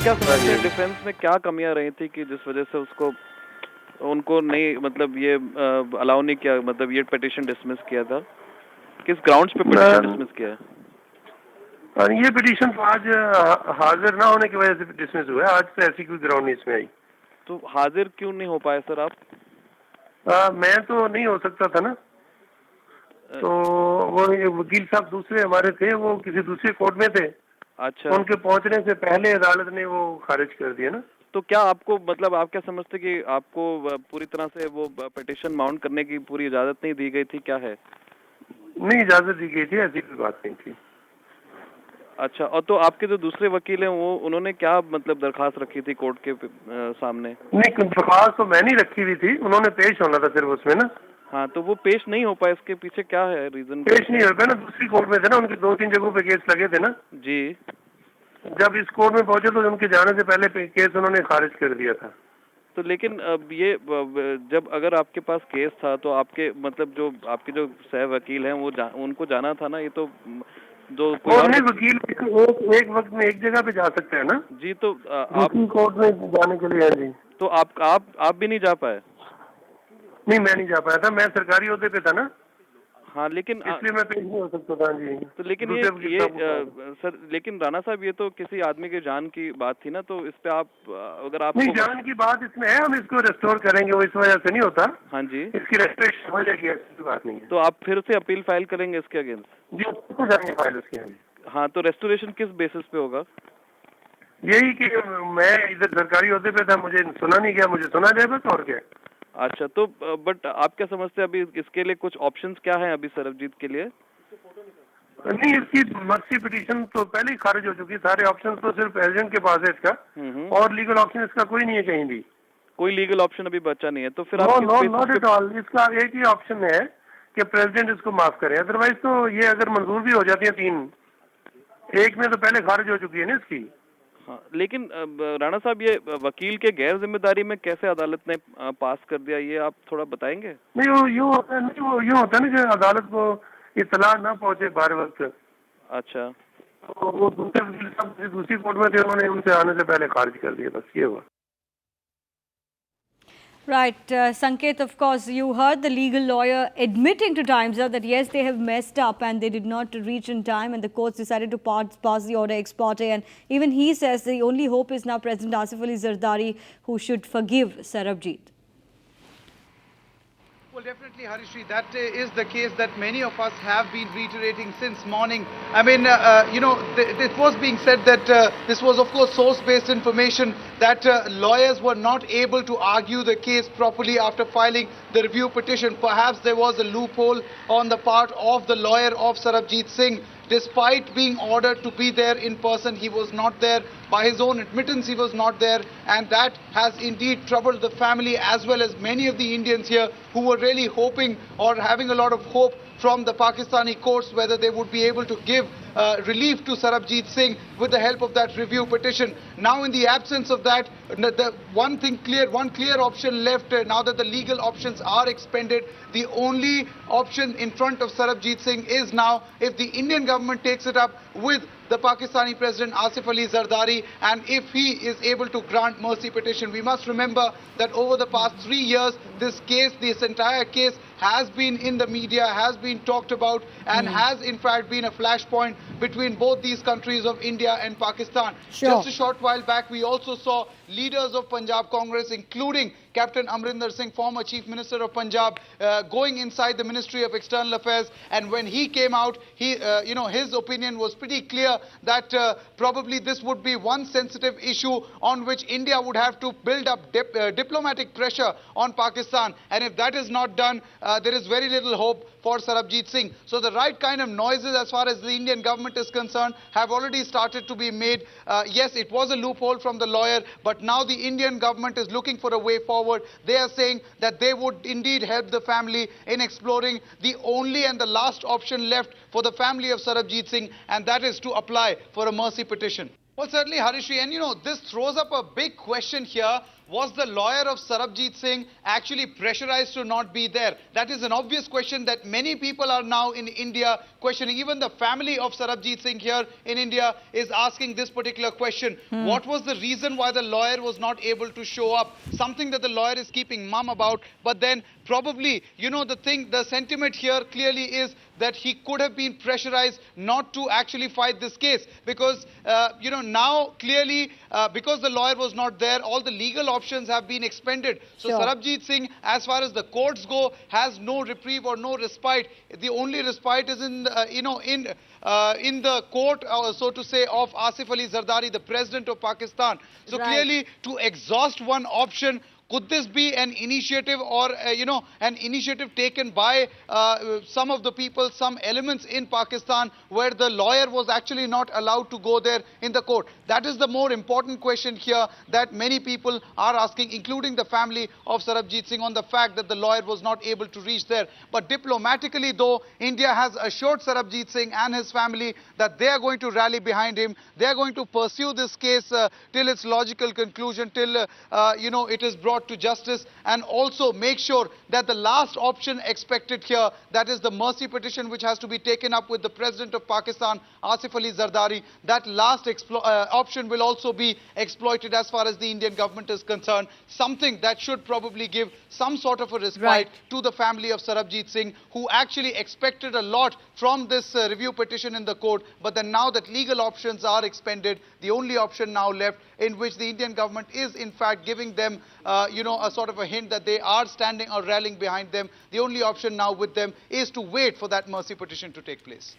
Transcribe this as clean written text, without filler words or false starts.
क्या समझते हैं डिफेंस में क्या कमियां रही थी कि जिस वजह से उनको नहीं मतलब ये अलाउ नहीं किया, मतलब ये पिटीशन डिसमिस किया था? किस ग्राउंड्स पे पिटीशन डिसमिस किया है? ये पिटीशन तो आज हाजिर ना होने की वजह से डिसमिस हुआ है। आज तो ऐसी कोई ग्राउंड नहीं इसमें आई। तो हाजिर क्यों नहीं हो पाए सर आप? मैं तो नहीं हो सकता था ना, तो वो वकील साहब दूसरे हमारे थे, वो किसी दूसरे कोर्ट में थे। अच्छा, उनके पहुंचने से पहले अदालत ने वो खारिज कर दिया ना। तो क्या आपको मतलब आप क्या समझते कि आपको पूरी तरह से वो पिटीशन माउंट करने की पूरी इजाजत नहीं दी गई थी, क्या है? नहीं, इजाजत दी गई थी, ऐसी कोई बात नहीं थी। अच्छा, और तो आपके जो दूसरे वकील हैं वो उन्होंने क्या मतलब दरखास्त रखी थी कोर्ट के सामने? नहीं, दरखास्त तो मैं नहीं रखी हुई थी, उन्होंने पेश होना था सिर्फ उसमें ना। हाँ, तो वो पेश नहीं हो पाए, इसके पीछे क्या है रीजन? पेश नहीं हो पाया ना, दूसरी कोर्ट में थे ना, उनके 2-3 जगहों पे केस लगे थे ना जी। जब इस कोर्ट में पहुंचे तो उनके जाने से पहले केस उन्होंने खारिज कर दिया था। तो लेकिन अब ये जब अगर आपके पास केस था तो आपके मतलब जो आपके जो सह वकील हैं वो उनको जाना था ना, ये तो जो कोई और नहीं, वकील एक वक्त में एक जगह पे जा सकते हैं ना जी। तो आप दूसरी कोर्ट में जाने के लिए है जी। तो आप भी नहीं जा पाए? नहीं, मैं नहीं जा पाया था, मैं सरकारी ओहदे पे था ना, हाँ, लेकिन इसलिए मैं पेश नहीं हो सकता था जी। तो लेकिन ये सर, लेकिन राणा साहब ये तो किसी आदमी के जान की बात थी ना, तो इस पे आप अगर आप नहीं, जान की बात इसमें है, हम इसको रेस्टोर करेंगे, वो इस वजह से नहीं होता। हाँ जी, इसकी रेस्टोरेशन हो जाएगी, ऐसी बात नहीं है। तो आप फिर से अपील फाइल करेंगे इसके अगेंस्ट? जी, तो जाएंगे फाइल उसके आगे। हाँ, तो रेस्टोरेशन किस बेसिस पे होगा? यही कि मैं इधर सरकारी ओहदे पे था, मुझे सुना नहीं गया, मुझे सुना जाए बस, और क्या। अच्छा, तो बट आप क्या समझते हैं अभी इसके लिए कुछ ऑप्शंस क्या हैं अभी सरबजीत के लिए? नहीं, इसकी मर्सी पिटीशन तो पहले ही खारिज हो चुकी है, सारे ऑप्शन तो सिर्फ प्रेसिडेंट के पास है इसका, और लीगल ऑप्शन इसका कोई नहीं है कहीं भी। कोई लीगल ऑप्शन अभी बचा नहीं है, तो फिर नो आप नो नॉट एट ऑल, इसका एक ही ऑप्शन है कि प्रेसिडेंट इसको माफ करे, अदरवाइज तो ये अगर मंजूर भी हो जाती है 3, एक में तो पहले खारिज हो चुकी है ना इसकी। हाँ, लेकिन राणा साहब ये वकील के गैर जिम्मेदारी में कैसे अदालत ने पास कर दिया, ये आप थोड़ा बताएंगे? नहीं, वो यूँ होता है, नहीं वो यूँ होता है ना कि अदालत को इतला ना पहुंचे बार वक्त। अच्छा, तो वो दूसरे वकील साहब दूसरी कोर्ट में थे, उन्होंने उनसे आने से पहले खारिज कर दिया, बस ये हुआ। Right, Sanket, of course, you heard the legal lawyer admitting to Times Now that yes, they have messed up and they did not reach in time and the courts decided to pass the order ex parte, and even he says the only hope is now President Asif Ali Zardari, who should forgive Sarabjit. Well, definitely, Harishri, that is the case that many of us have been reiterating since morning. I mean, it was being said that this was, of course, source-based information, that lawyers were not able to argue the case properly after filing the review petition. Perhaps there was a loophole on the part of the lawyer of Sarabjit Singh. Despite being ordered to be there in person, he was not there. By his own admittance, he was not there, and that has indeed troubled the family as well as many of the Indians here who were really hoping or having a lot of hope from the Pakistani courts whether they would be able to give relief to Sarabjit Singh with the help of that review petition. Now, in the absence of that, the one clear option left now that the legal options are expended. The only option in front of Sarabjit Singh is now if the Indian government takes it up with the Pakistani President Asif Ali Zardari, and if he is able to grant mercy petition. We must remember that over the past 3 years, this entire case has been in the media, has been talked about, and has in fact been a flashpoint between both these countries of India and Pakistan. Sure. Just a short while back, we also saw leaders of Punjab Congress, including Captain Amrinder Singh, former Chief Minister of Punjab, going inside the Ministry of External Affairs, and when he came out, his opinion was pretty clear that probably this would be one sensitive issue on which India would have to build up diplomatic pressure on Pakistan, and if that is not done, there is very little hope for Sarabjit Singh. So the right kind of noises as far as the Indian government is concerned have already started to be made. Yes, it was a loophole from the lawyer, but now the Indian government is looking for a way forward. They are saying that they would indeed help the family in exploring the only and the last option left for the family of Sarabjit Singh, and that is to apply for a mercy petition. Well, certainly, Harishri, and this throws up a big question here. was the lawyer of Sarabjit Singh actually pressurized to not be there? That is an obvious question that many people are now in India questioning. Even the family of Sarabjit Singh here in India is asking this particular question. What was the reason why the lawyer was not able to show up? Something that the lawyer is keeping mum about, but then probably, the sentiment here clearly is that he could have been pressurized not to actually fight this case because, now clearly, because the lawyer was not there, all the legal options have been expended. So Sure. Sarabjit Singh, as far as the courts go, has no reprieve or no respite. The only respite is in the court, so to say, of Asif Ali Zardari, the president of Pakistan. So Right. clearly, to exhaust one option, could this be an initiative or, an initiative taken by some of the people, some elements in Pakistan where the lawyer was actually not allowed to go there in the court? That is the more important question here that many people are asking, including the family of Sarabjit Singh, on the fact that the lawyer was not able to reach there. But diplomatically, though, India has assured Sarabjit Singh and his family that they are going to rally behind him. They are going to pursue this case till its logical conclusion, till, it is brought to justice, and also make sure that the last option expected here, that is the mercy petition which has to be taken up with the president of Pakistan, Asif Ali Zardari, that last option will also be exploited as far as the Indian government is concerned. Something that should probably give some sort of a respite Right. to the family of Sarabjit Singh, who actually expected a lot from this review petition in the court. But then now that legal options are expended, the only option now left, in which the Indian government is in fact giving them, a sort of a hint that they are standing or rallying behind them. The only option now with them is to wait for that mercy petition to take place.